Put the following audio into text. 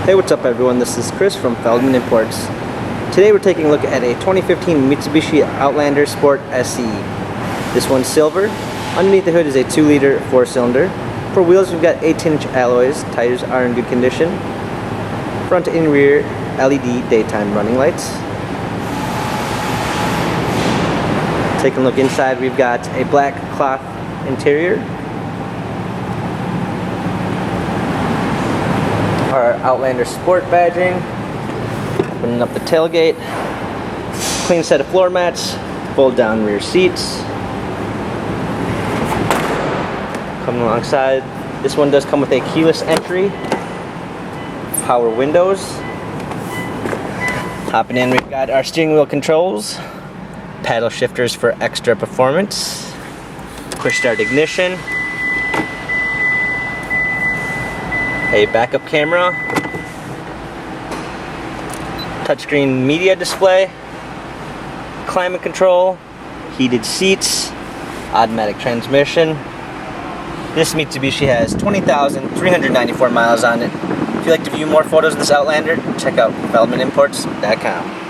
Hey, what's up everyone? This is Chris from Feldmann Imports. Today we're taking a look at a 2015 Mitsubishi Outlander Sport SE. This one's silver. Underneath the hood is a 2-liter 4-cylinder. For wheels we've got 18-inch alloys. Tires are in good condition. Front and rear LED daytime running lights. Taking a look inside, we've got a black cloth interior. Our Outlander Sport badging. Opening up the tailgate. Clean set of floor mats. Fold down rear seats. Coming alongside, this one does come with a keyless entry. Power windows. Hopping in, we've got our steering wheel controls. Paddle shifters for extra performance. Quick start ignition. A backup camera, touchscreen media display, climate control, heated seats, automatic transmission. This Mitsubishi has 20,394 miles on it. If you'd like to view more photos of this Outlander, check out feldmanimports.com.